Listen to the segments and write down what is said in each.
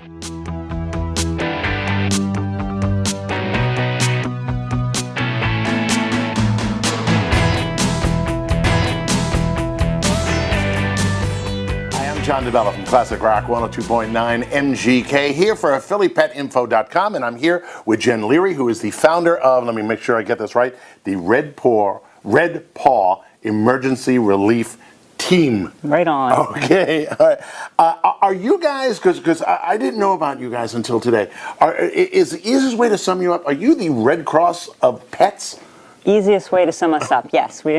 John DeBella from Classic Rock 102.9 MGK here for PhillyPetInfo.com, and I'm here with Jen Leary, who is the founder of, let me make sure I get this right, the Red Paw Emergency Relief Team. Right on. Okay. All right. Are you guys, because I didn't know about you guys until today, is the easiest way to sum you up, are you the Red Cross of pets? Easiest way to sum us up, yes. We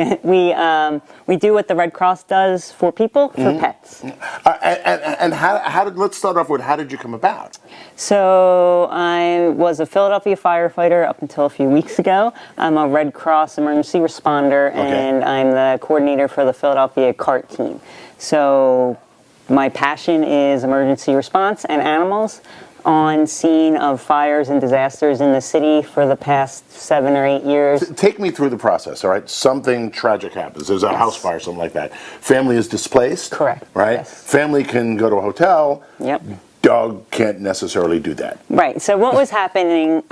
do what the Red Cross does for people, for pets. And how did, let's start off with, how did you come about? So I was a Philadelphia firefighter up until a few weeks ago. I'm a Red Cross emergency responder, and I'm the coordinator for the Philadelphia CART team. So my passion is emergency response and animals on scene of fires and disasters in the city for the past 7 or 8 years. Take me through the process, all right? Something tragic happens. There's a house fire, something like that. Family is displaced. Correct. Right? Yes. Family can go to a hotel. Yep. Dog can't necessarily do that. Right. So what was happening,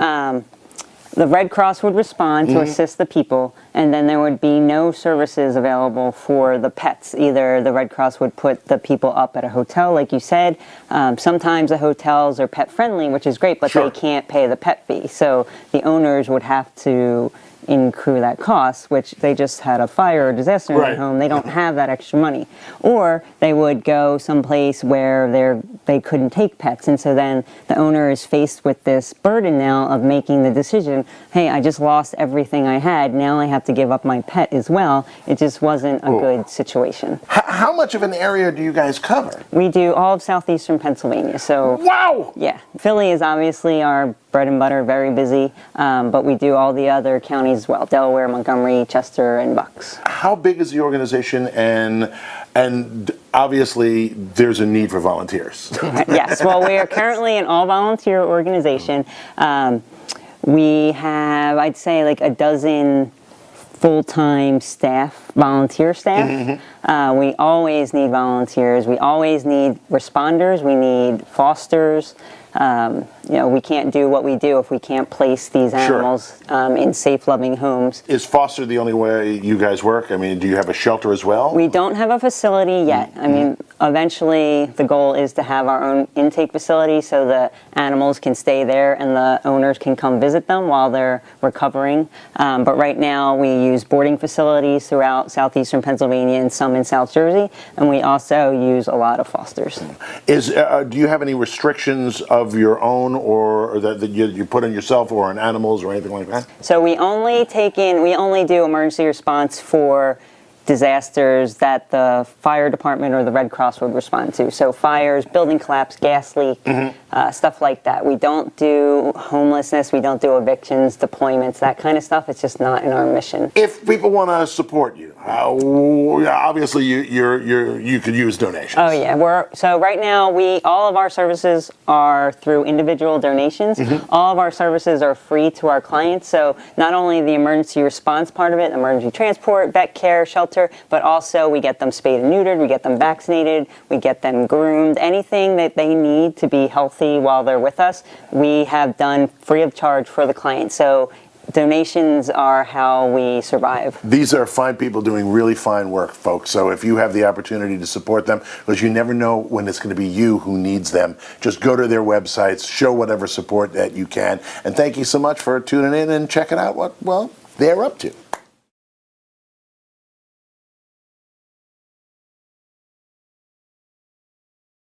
the Red Cross would respond to assist the people, and then there would be no services available for the pets. Either the Red Cross would put the people up at a hotel, like you said. Sometimes the hotels are pet friendly, which is great, but they can't pay the pet fee. So the owners would have to incur that cost, which they just had a fire or disaster in their home. They don't have that extra money. Or they would go someplace where they couldn't take pets. And so then the owner is faced with this burden now of making the decision, hey, I just lost everything I had. Now I have to give up my pet as well. It just wasn't a good situation. How much of an area do you guys cover? We do all of southeastern Pennsylvania. So wow! Yeah. Philly is obviously our bread and butter, very busy, but we do all the other counties as well, Delaware, Montgomery, Chester, and Bucks. How big is the organization, and obviously there's a need for volunteers? Yes, well, we are currently an all-volunteer organization. We have, I'd say, like a dozen full-time staff, volunteer staff. We always need volunteers. We always need responders. We need fosters. We can't do what we do if we can't place these animals in safe, loving homes. Is foster the only way you guys work? I mean, do you have a shelter as well? We don't have a facility yet. I mean, eventually the goal is to have our own intake facility so the animals can stay there and the owners can come visit them while they're recovering. But right now we use boarding facilities throughout southeastern Pennsylvania and some in South Jersey, and we also use a lot of fosters. Do you have any restrictions of your own or that you put on yourself or on animals or anything like that? So we only do emergency response for disasters that the fire department or the Red Cross would respond to. So fires, building collapse, gas leak, stuff like that. We don't do homelessness, we don't do evictions, deployments, that kind of stuff. It's just not in our mission. If people want to support you, obviously you could use donations. Oh yeah, so right now all of our services are through individual donations. All of our services are free to our clients. So not only the emergency response part of it, emergency transport, vet care, shelter, but also we get them spayed and neutered, we get them vaccinated, we get them groomed, anything that they need to be healthy while they're with us, we have done free of charge for the client. So donations are how we survive. These are fine people doing really fine work, folks. So if you have the opportunity to support them, because you never know when it's going to be you who needs them, just go to their websites, show whatever support that you can. And thank you so much for tuning in and checking out what, they're up to.